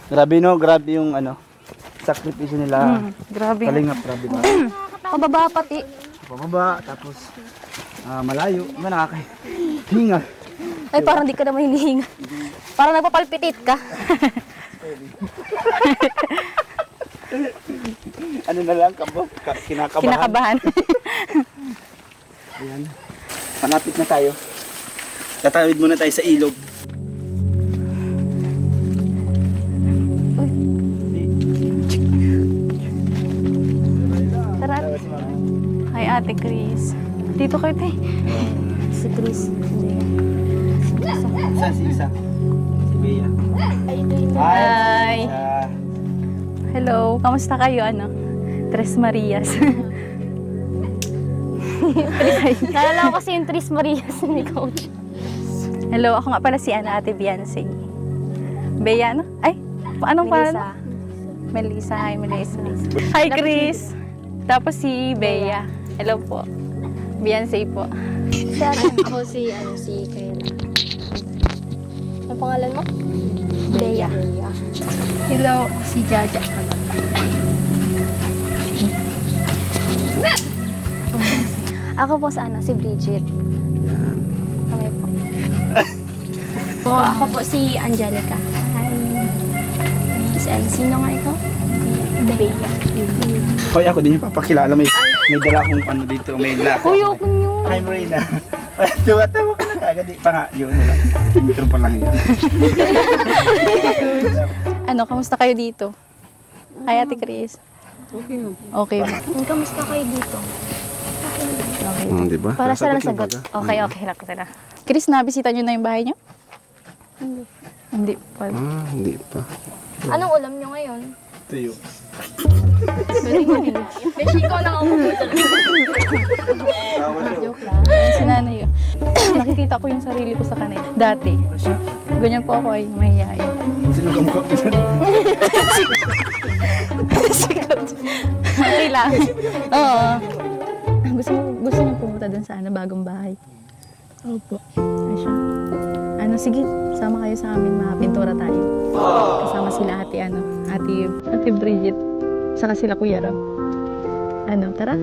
Grabe no, grabe yung ano, sakripisyo nila. Grabe. Kalingap, grabe ba? Pababa pati. Pababa, tapos malayo. Iba nakakahinga. Ay, parang di ka na mahihinga. Parang nagpapalpitit ka. Ano na lang, kinakabahan. Kinakabahan. Ayan. Malapit na tayo. Tatawid muna tayo sa ilog. Tara. Hi, Ate Chris. Dito kayo, te. Si Chris. Isa, si Isa. Si Bea. Hi. Isa. Hello. Kamusta kayo? Ano? Tres Marias. Nalala ko kasi yung Tris Marias ni Coach. Hello. Ako nga pala si Ate Beyonce. Bea, ano? Ay, anong pangalan? Melissa. Hi, Melissa. Hi, Chris. Tapos si Bea. Hello po. Beyonce po. Ako si Kayla. Ang pangalan mo? Bea. Hello, si Jaja. Ako po sa si Bridget. Kami po. Ako po si Angelica. Hi. Sino nga ito? Bea. Hoy, ako din yung papakilala. May dala akong ano dito. May dala ako. Uy, ako nyo. Hi, Marina. Tawa ka na kagad. Pa nga, yun na lang. Intro pa lang yun. Ano, kamusta kayo dito? Hi, Ate Chris. Okay. Kamusta kayo dito? Okay. Diba? Para sa lang sagot. Okay, lang ko na. Chris, nabisita nyo na yung bahay nyo? Hindi pa. Hindi pa. Anong ulam nyo ngayon? Tuyo. Beshi ko lang ako pumunta. Joke lang. Si nanay yun. Nakikita ko yung sarili ko sa kanila. Dati. Ganyan po ako ay mahihayin. Sino kamukha ko dyan? Okay lang. Oo. Gusto niyo pumunta dun sa bagong bahay? Opo. Ay siya. Ano, sige, sama kayo sa amin, mapintura tayo. Kasama sila ate Bridget, saka sila Kuya Rob. Ano, tara?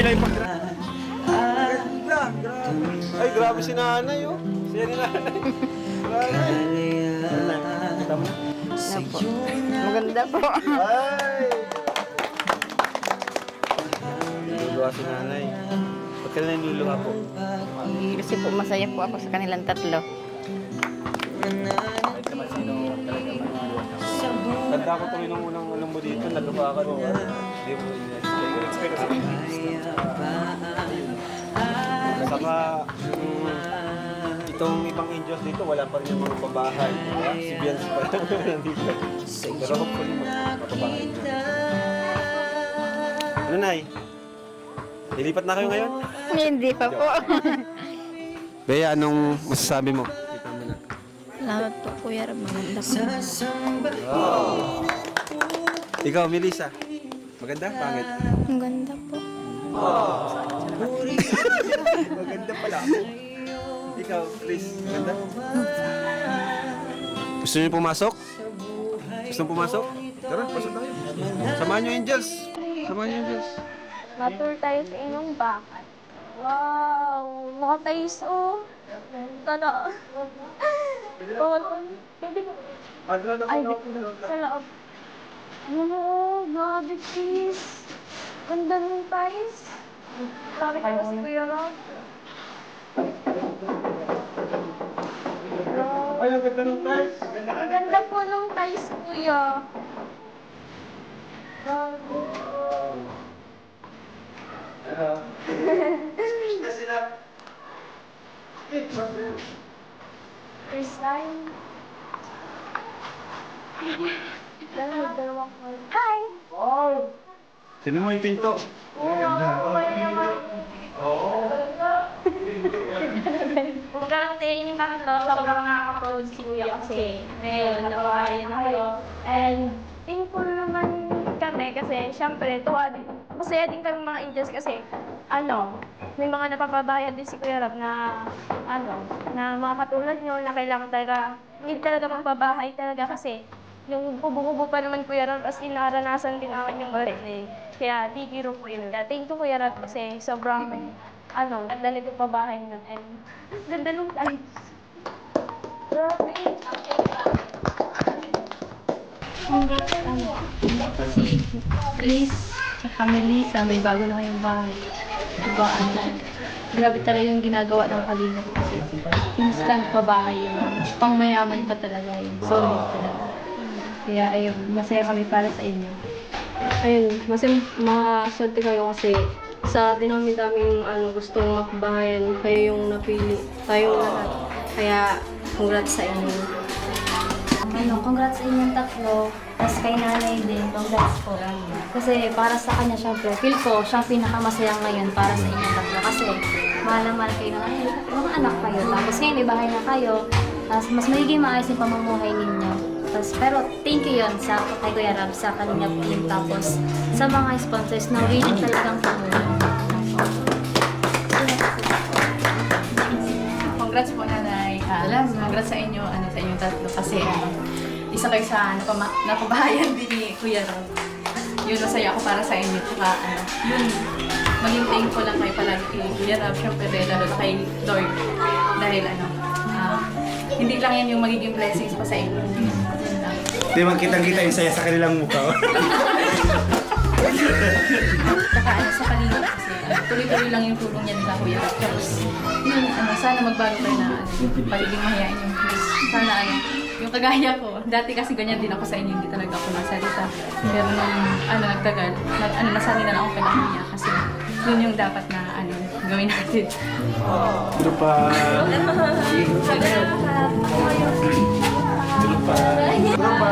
Hello. Ay, grabe si nanay, oh. Siya ni nanay. Maganda po. Ay! Niluluha si nanay. Ba't ka na niluluha po? Kasi po masaya po ako sa kanilang tatlo. Tanda ko tuloy nung unang alam mo dito, naluha ka nung hindi mo expect kasi. Saka itong ibang angels dito, wala pa rin yung mga pabahay. Si Bianca pa lang nandito. Pero hopefully magpapabahay na. Ano, Nay? Lilipat na kayo ngayon? Hindi pa po. Bea, anong masasabi mo? Kita mo na. Salamat po, Kuya Rob. Maganda po. Ikaw, Melissa. Maganda? Pangit? Ang ganda po. Maganda pala ako. Ikaw, Chris. Maganda? Gusto niyo pumasok? Gusto niyo pumasok? Tara, pasok tayo. Samahan niyo, Angels. Samahan niyo, Angels. Matur tayo sa inyong bakat. Wow! Mga tayo Tana. Ay, sa loob. Oh, grabe, sis. Ganda ng tais. Grabe ka si Kuya Rob. Ay, ang ganda ng ties. Ang ganda po ng tais, Kuya. Grabe. First time. Dalawang call. Hi! Sino mo yung pinto? Kung karantin kami to, sobrang nakaka-proud si Kuya kasi ngayon, nabahayan na kayo. And thankful naman kami kasi syempre, tuwa din. Masaya din kami mga angels kasi may mga napapabayad din si Kuya Rab na na mga katulad nyo na kailangan talaga, hindi talaga magbabahay talaga kasi yung kubo-kubo pa naman Kuya Rab, as in naranasan din namin yung balik eh. Kaya di biro po yun. Kaya thank you Kuya Rab kasi sobrang ganda nito pa bahay nyo. And ganda nung grabe. Si Chris, tsaka Melissa, may bago na kayong bahay. Diba, grabe talaga yung ginagawa ng Kalingap kasi instant pa bahay yun. Pang mayaman pa talaga yun. Solid talaga. Kaya ayun, masaya kami para sa inyo. Ayun, mas maswerte kayo kasi sa dinami-daming gustong makabahayan, kayo yung napili, tayong lahat. Kaya, congrats sa inyo. Congrats sa inyong tatlo. Tapos kay nanay din, congrats po. Kasi para sa kanya, syempre, feel ko siyang pinakamasaya ngayon para sa inyong tatlo. Kasi mahal na mahal kayo na mga anak kayo. Tapos ngayon, may bahay na kayo. Tapos mas magiging maayos yung pamumuhay ninyo. Tapos, pero thank you yun sa kay Kuya Rab, sa Kalingap team. Tapos sa mga sponsors na willing talagang tumulong. Congrats po nanay. Congrats sa inyo, sa inyong tatlo kasi isa kayo sa napabahayan din ni Kuya Rob. Yun, masaya ako para sa inyo. Tsaka yun, maging thankful lang kayo palagi kay Kuya Rob. Siyempre, lalo na kay Lord. Dahil hindi lang yan yung magiging blessings pa sa inyo. Yun lang. Di man kitang-kita yung saya sa kanilang mukha. Tsaka sa kanila kasi tuloy-tuloy lang yung tulong niya nila Kuya Rob. Tapos yun, sana magbago kayo na pagiging mahihain yung please. Sana yung kagaya ko. Dati kasi ganyan din ako sa inyo, hindi talaga ako nasalita. Pero nung nagtagal, nasali na lang ako pinahiya kasi yun yung dapat na gawin natin. Ano pa? Ano pa?